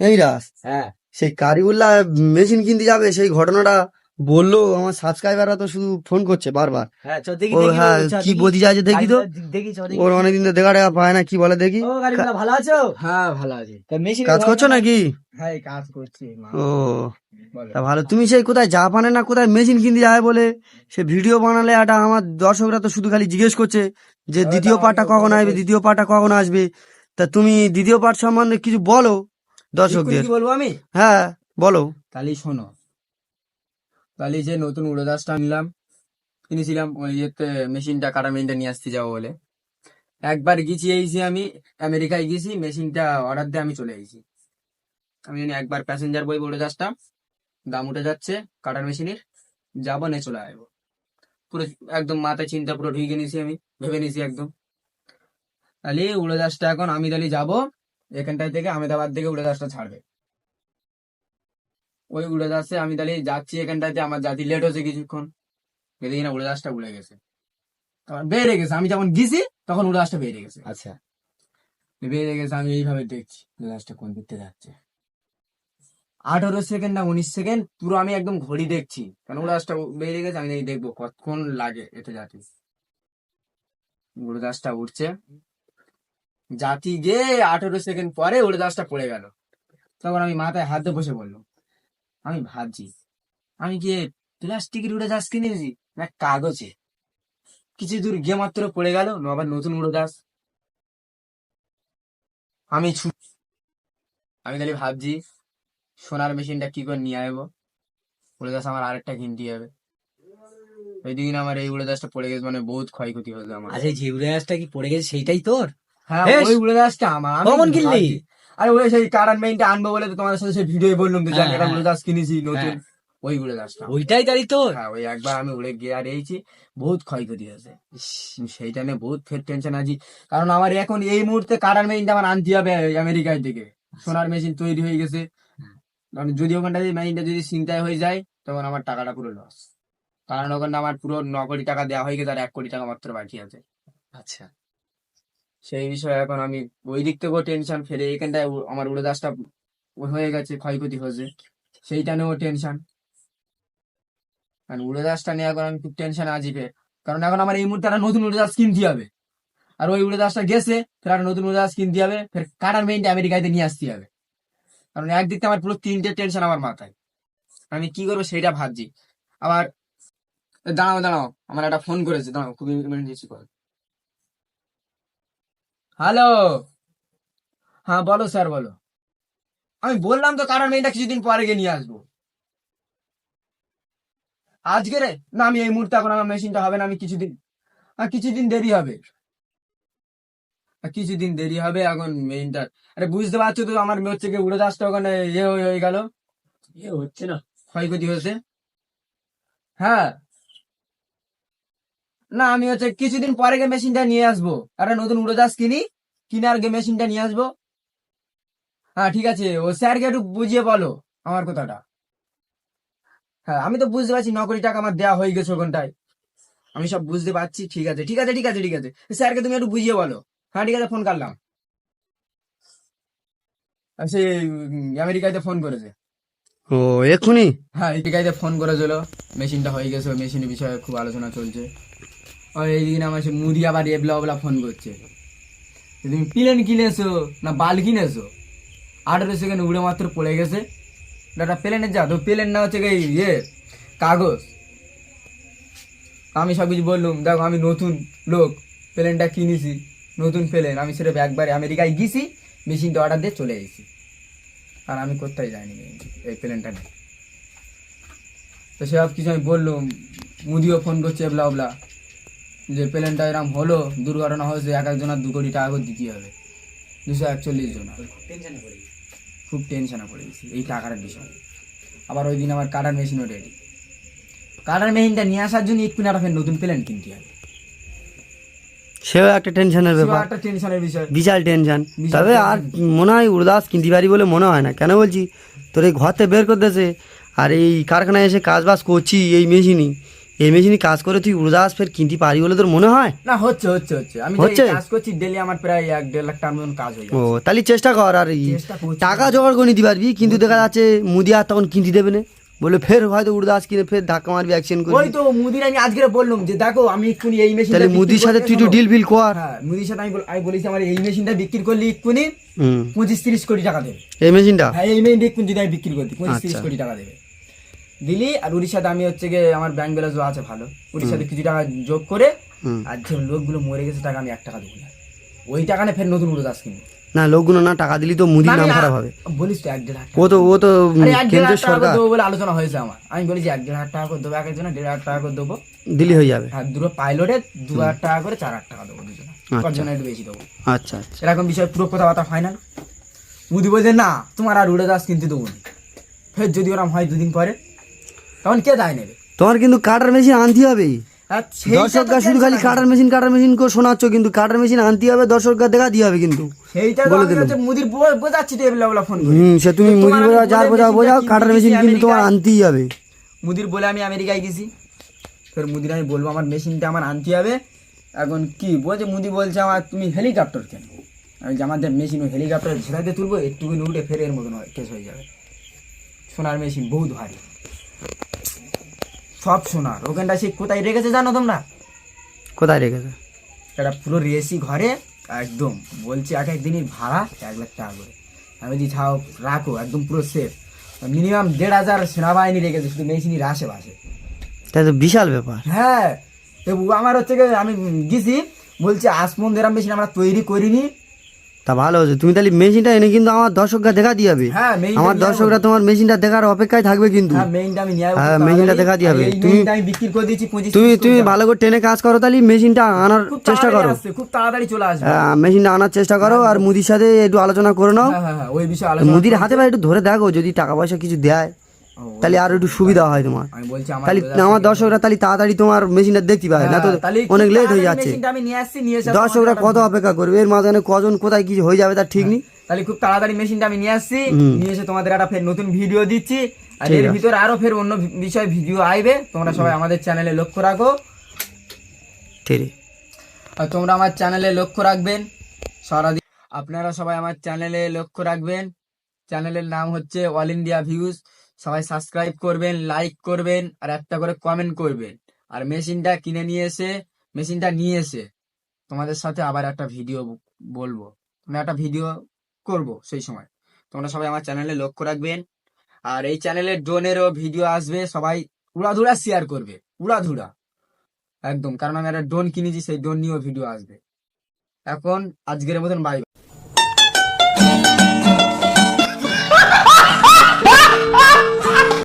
এই রাস, হ্যাঁ সেই কারিগুল্লা মেশিন কিনতে যাবে, সেই ঘটনাটা বললো। আমার সাবস্ক্রাইবাররা তো শুধু ফোন করছে বারবার। হ্যাঁ, চ দেখি ও দেখি ও হ্যাঁ, চ কি দেখি বলতে চাইছে দেখি তো। গাড়িগুলো দেখি, চ দেখি ওর কি। অনেকদিন তো দেখা টেকা পায় না, কি বলে দেখি। ও গাড়িগুলো ভালো আছো? হ্যাঁ ভালো আছি। তা মেশিনের কাজ করছো ঘটনাটা। নাকি? হ্যাঁ এই কাজ করছি ও, বলো। তা ভালো। তুমি সেই কোথায় জাপানে না কোথায় মেশিন কিনতে যাবে বলে সে ভিডিও বানালে, একটা আমার দর্শকরা তো শুধু খালি জিজ্ঞেস করছে যে ওটা দ্বিতীয় আমি পার্টটা কখন ওখানে আসবে, দ্বিতীয় পার্টটা কখন আসবে। তা তুমি দ্বিতীয় পার্ট সম্বন্ধে কিছু বলো এক্ষুনি দর্শকদের। কি বলবো আমি? হ্যাঁ বলো। তাহলে শোনো, তাহলে যে নতুন উড়োজাহাজটা কিনেছিলাম ওই ইয়েতে মেশিনটা কাটা মেশিনটা নিয়ে আসতে যাবো বলে একবার গেছি এইছি আমি আমেরিকায় গেছি, মেশিনটা অর্ডার দিয়ে আমি চলে এসেছি। আমি জানি একবার প্যাসেঞ্জার বই উড়োজাহাজটা দাম উঠে যাচ্ছে কাটার মেশিনের, যাবো নিয়ে চলে আসবো। পুরো একদম মাথায় চিন্তা পুরো ঢুকে নিয়েছি, আমি ভেবে নিয়েছি একদম। তাহলে উড়োজাহাজটা এখন আমি তাহলে যাবো এখানটায় থেকে আহমেদাবাদ থেকে উড়োজাহাজটা ছাড়বে। ওই উড়োজাহাজে আমি তাহলে যাচ্ছি, এখানটাতে আমার জাতি লেট হচ্ছে কিছুক্ষণ, দেখি না উড়োজাহাজটা উড়ে গেছে। তখন বেড়ে গেছে, আমি যখন গেছি তখন উড়োজাহাজটা বেড়ে গেছে। আচ্ছা, বেড়ে গেছে, আমি এইভাবে দেখছি উড়োজাহাজটা কোন দিকতে যাচ্ছে। 18 সেকেন্ড না 19 সেকেন্ড পুরো আমি একদম ঘড়ি দেখছি, কারণ উড়োজাহাজটা বেড়ে গেছে। আমি দেখবো কতক্ষণ লাগে এতে জাতি। উড়োজাহাজটা উঠছে, জাতি গিয়ে 18 সেকেন্ড পরে উড়োজাহাজটা পড়ে গেল। তখন আমি মাথায় হাত দিয়ে বসে বললাম, আমি ভাবছি আমি গিয়ে প্লাস্টিকের উড়োজাহাজ কিনেছি না কাগজে। কিছু দূর গিয়ে মাত্র পড়ে গেল আবার নতুন উড়োজাহাজ। আমি আমি তাহলে ভাবছি সোনার মেশিনটা কি করে নিয়ে আসবো, উড়োজাহাজ আমার আরেকটা কিনতে হবে। ওই দিন আমার এই উড়োজাহাজটা পড়ে গেছে, মানে বহুত ক্ষয়ক্ষতি হলো আমার। আচ্ছা, যে উড়োজাহাজটা কি পড়ে গেছে সেইটাই তোর? হ্যাঁ বেশ, ওই উড়োজাহাজটা আমার, আমি কখন কিনলি? ভাবছি। আরে ওই সেই কারেন্ট মেইনটা আনবো বলে তো তোমাদের সাথে সেই ভিডিও বললাম তো, যে হ্যাঁ আমি একটা হ্যাঁ উড়োজাহাজ কিনেছি নতুন। হ্যাঁ, ওই উড়োজাহাজটা আমার। ওইটাই তাই তোর? হ্যাঁ ওই একবার আমি উড়ে গিয়ে আর এইছি, বহুত ক্ষয়ক্ষতি হয়েছে। ইস, সেইটা নিয়ে বহুত ফের টেনশন আছি, কারণ আমার এখন এই মুহূর্তে কারেন্ট মেশিনটা আমার আনতে হবে আমেরিকায় থেকে। সোনার মেশিন তৈরি হয়ে গেছে, কারণ যদি ওখানটা মেশিনটা যদি ছিনতাই হয়ে যায় তখন আমার টাকাটা পুরো লস। কারণ ওখানে আমার পুরো 9 কোটি টাকা দেওয়া হয়ে গেছে, আর 1 কোটি টাকা মাত্র বাকি আছে। আচ্ছা, সেই বিষয়ে এখন আমি ওই দিক থেকেও টেনশন, ফেরে এখানটায় আমার উড়োজাহাজটা হয়ে গেছে, ক্ষয়ক্ষতি হয়েছে, সেইটা নিয়েও টেনশন। কারণ উড়োজাহাজটা নিয়ে এখন আমি খুব টেনশন আছি ফের, কারণ এখন আমার এই মুহূর্তে একটা নতুন উড়োজাহাজ কিনতে হবে। আর ওই উড়োজাহাজটা গেছে, ফের একটা নতুন উড়োজাহাজ কিনতে হবে, ফের কাটার মেইনটা আমেরিকাতে নিয়ে আসতে হবে। কারণ একদিক থেকে আমার পুরো 3টে টেনশন আমার মাথায়, আমি কি করবো সেইটা ভাবছি। আবার দাঁড়াও দাঁড়াও, আমার একটা ফোন করেছে, দাঁড়াও খুব ইমার্জেন্সি কল। হ্যালো, হ্যাঁ বলো স্যার বলো। আমি বললাম তো কারণ মেয়েটা কিছুদিন পরে গিয়ে নিয়ে আসবো। আজকে রে না, আমি এই মুহূর্তে এখন আমার মেশিনটা হবে না, আমি কিছুদিন দেরি হবে। কিছুদিন দেরি হবে এখন মেইনটা। আরে বুঝতে পারছো তো, আমার হচ্ছে কি উড়োজাহাজটা ওখানে হয়ে গেল, হচ্ছে না। ক্ষয়ক্ষতি হয়েছে। হ্যাঁ না, আমি হচ্ছে কিছুদিন পরে গিয়ে মেশিনটা নিয়ে আসবো, একটা নতুন উড়োজাহাজ কিনে আর গিয়ে মেশিনটা নিয়ে আসবো। হ্যাঁ ঠিক আছে, ও স্যারকে একটু বুঝিয়ে বলো আমার কথাটা। হ্যাঁ আমি তো বুঝতে পারছি 9 কোটি টাকা আমার দেওয়া হয়ে গেছে ওখানটায়, আমি সব বুঝতে পারছি। ঠিক আছে ঠিক আছে ঠিক আছে ঠিক আছে, স্যারকে তুমি একটু বুঝিয়ে বলো। হ্যাঁ ঠিক আছে, ফোন করলাম। আর সে আমেরিকাতে ফোন করেছে। ও, এক্ষুনি? হ্যাঁ আমেরিকাতে ফোন করেছিল, মেশিনটা হয়ে গেছে, ওই মেশিনের বিষয়ে খুব আলোচনা চলছে। আর এইদিন আমার সে মুদি আবার এবলা ওবলা ফোন করছে, তুমি প্লেন কিনেছো না বাল কিনেছো, 18 সেকেন্ড উড়ে মাত্র পড়ে গেছে। একটা প্লেনের যা তো, প্লেন না হচ্ছে গিয়ে কাগজ। আমি সব কিছু বললুম, দেখো আমি নতুন লোক, প্লেনটা কিনেছি নতুন প্লেন, আমি সেটা একবারে আমেরিকায় গেছি, মেশিনটা অর্ডার দিয়ে চলে এসেছি, আর আমি কোথায় যাইনি এই প্লেনটা নিয়ে। তো সেসব কিছু আমি বললুম, মুদিও ফোন করছে এবলা ওবলা, যে প্লেনটা এরম হলো, দুর্ঘটনা হয়েছে, এক একজনের 2 কোটি টাকা করে দিতে হবে, 241 জন। টেনশনে পড়ে গেছি। খুব টেনশনে পড়ে গেছি এই টাকার বিষয়ে। আবার ওই দিন আমার কাটার মেশিনও রেডি, কাটার মেশিনটা নিয়ে আসার জন্য এক্ষুনি একটা ফের নতুন প্লেন কিনতে হবে। সেও একটা টেনশনের সেও ব্যাপার, একটা টেনশনের বিষয়। বিশাল টেনশন। বিশাল তবে আর tension। মনে হয় উড়োজাহাজ কিনতে পারি বলে মনে হয় না। কেন বলছি, তোর এই ঘর থেকে বের করতেছে, আর এই কারখানায় এসে কাজ বাজ করছি এই মেশিনই, এই মেশিনে কাজ করে তুই উড়োজাহাজ ফের কিনতে পারি বলে তোর মনে হয়? না, হচ্ছে হচ্ছে হচ্ছে আমি হচ্ছে? যে কাজ করছি ডেলি আমার প্রায় 1-1.5 লাখ টাকার মতন কাজ হয়ে ও যাচ্ছে। তাহলে চেষ্টা কর। আর চেষ্টা করছি। টাকা জোগাড় করে নিতে পারবি, কিন্তু দেখা যাচ্ছে মুদি আর তখন কিনতে দেবে না, বলে ফের হয়তো উড়োজাহাজ কিনে ফের ধাক্কা মারবি, অ্যাকশন ওই করবি। তো মুদির আমি আজকে বললাম যে দেখো আমি এক্ষুনি এই মেশিনটা তাহলে মুদির সাথে তুই একটু ডিল ফিল কর। হ্যাঁ, মুদির সাথে আমি বলেছি আমার এই মেশিনটা বিক্রি করলে এক্ষুনি হুম 25-30 কোটি টাকা দেবে। এই মেশিনটা? হ্যাঁ, এই মেশিনটা এক্ষুনি যদি আমি বিক্রি করতে 25-30 আচ্ছা। কোটি টাকা দেবে দিলি। আর ওর সাথে আমি হচ্ছে গিয়ে আমার ব্যাংক ব্যালেন্সও আছে ভালো, ওর সাথে কিছু টাকা যোগ করে হুম। আর যে লোকগুলো মরে গেছে টাকা আমি 1 টাকা দেবো না, ওই টাকা না ফের নতুন উড়োজাহাজ কিনবো। না লোকগুলো না টাকা দিলি তো মুদির নাম খারাপ হবে। বলিস তো 1-1.5 লাখ ও তো আরে 1-1.5 কেন্দ্রের লাখ টাকা করে সরকার দেবো বলে আলোচনা হয়েছে আমার। আমি বলেছি 1-1.5 লাখ টাকা করে দেবো, এক একজনে 1.5 লাখ টাকা করে দেবো। দিলি হয়ে যাবে। আর দুটো পাইলটের 2,000 টাকা করে 4 লাখ টাকা দেবো দুজনে, কতজনে একটু বেশি দেবো। আচ্ছা আচ্ছা। এরকম বিষয় পুরো কথাবার্তা ফাইনাল। মুদি বলছে না তোমার আর উড়োজাহাজ কিনতে দেবো না, ফের যদি ওরম হয় 2 দিন পরে তখন কে দায় নেবে? তোমার কিন্তু কাটার মেশিন আনতে হবে। আর সেইটা তো দর্শকরা শুধু খালি tension কাটার মেশিন করে শোনাচ্ছ, কিন্তু কাটার মেশিন আনতে হবে, দর্শকরা দেখা দিয়ে হবে কিন্তু। সেইটা তো বলে আমি দিলাম। হচ্ছে মুদির বোঝাচ্ছি তো এবেলা ফোন করে। সে তুমি তো মুদি তোমার আমি বোঝাও, যার বলে বোঝাও মেশিনটা বোঝাও, কাটার কিনতে মেশিন গেছি কিন্তু তোমার আমেরিকায়। আনতেই হবে। মুদির বলে আমি আমেরিকায় গেছি, ফের মুদির আমি বলবো আমার মেশিনটা আমার আনতে হবে। এখন কি বলছে মুদি বলছে আমার তুমি হেলিকপ্টার কেন? আমি যে আমাদের মেশিন ওই হেলিকপ্টার ঝেড়াতে তুলবো, একটুখানি উঠে ফের এর মতন কেস হয়ে যাবে। সোনার মেশিন বহুত ভারী, সব সোনার। ওখানটা সে কোথায় রেখেছে জানো তোমরা? কোথায় রেখেছে? একটা পুরো রেসি ঘরে একদম, বলছি এক এক দিনের ভাড়া 1 লাখ টাকা করে। আমি বলছি ছাও রাখো, একদম পুরো সেফ। মিনিমাম 1,500 সেনাবাহিনী রেখেছে শুধু মেশিনের আশেপাশে। তাই তো বিশাল ব্যাপার। হ্যাঁ, তো আমার হচ্ছে গিয়ে আমি গেছি, বলছি আসমন দেরাম মেশিন আমরা তৈরি করিনি। তা ভালো হচ্ছে, তুমি তাহলে মেশিনটা এনে কিন্তু আমার দর্শকরা দেখা দিয়ে হবে। হ্যাঁ, মেইনটা আমার নিয়ে দর্শকরা তোমার মেশিনটা দেখার অপেক্ষায় থাকবে কিন্তু। হ্যাঁ, মেইনটা আমি নিয়ে হ্যাঁ, মেশিনটা দেখা দিয়ে হবে। মেইনটা আমি বিক্রি করে দিয়েছি 25-30 তুমি কোটি টাকা। ভালো করে টেনে কাজ করো, তাহলে মেশিনটা আনার খুব চেষ্টা তাড়াতাড়ি করো। আসছে, খুব তাড়াতাড়ি চলে আসবে। মেশিনটা আনার চেষ্টা করো, আর মুদির সাথে একটু আলোচনা করে নাও। হ্যাঁ হ্যাঁ হ্যাঁ, ওই বিষয়ে আলোচনা মুদির করছি। হাতে বা একটু ধরে দেখো, যদি টাকা পয়সা কিছু দেয় ও, তাহলে আরো একটু সুবিধা হয় তোমার। আমি বলছি আমার তাহলে আমার দর্শকরা তাহলে তাড়াতাড়ি তোমার মেশিনটা দেখতে পাবে, না তো হ্যাঁ, তাহলে অনেক খুব লেট হয়ে তাড়াতাড়ি যাচ্ছে। মেশিনটা আমি নিয়ে আসছি, নিয়ে এসে দর্শকরা তোমাকে কত অপেক্ষা করবে, এর মাঝখানে কজন কোথায় কি হয়ে যাবে তার ঠিক নেই। তাহলে খুব তাড়াতাড়ি মেশিনটা আমি নিয়ে আসছি, নিয়ে এসে তোমাদের একটা ফের নতুন ভিডিও দিচ্ছি। আর ঠিক এর আছে। ভিতরে আরো ফের অন্য বিষয় ভিডিও আইবে, তোমরা সবাই আমাদের চ্যানেলে লক্ষ্য রাখো। ঠিক আছে। আর তোমরা আমার চ্যানেলে লক্ষ্য রাখবেন সারাদিন, আপনারা সবাই আমার চ্যানেলে লক্ষ্য রাখবেন। চ্যানেলের নাম হচ্ছে অল ইন্ডিয়া ভিউজ। সবাই সাবস্ক্রাইব করবেন, লাইক করবেন, আর একটা করে কমেন্ট করবেন। আর মেশিনটা কিনে নিয়ে এসে, মেশিনটা নিয়ে এসে তোমাদের সাথে আবার একটা ভিডিও বলবো, মানে একটা ভিডিও করব সেই সময়। তোমরা সবাই আমার চ্যানেলে লক্ষ্য রাখবেন। আর এই চ্যানেলে ড্রোনেরও ভিডিও আসবে, সবাই উড়াধুরা শেয়ার করবে, উড়াধুরা একদম, কারণ আমি একটা ড্রোন কিনেছি, সেই ড্রোন নিয়েও ভিডিও আসবে। এখন আজকের মতন বাই।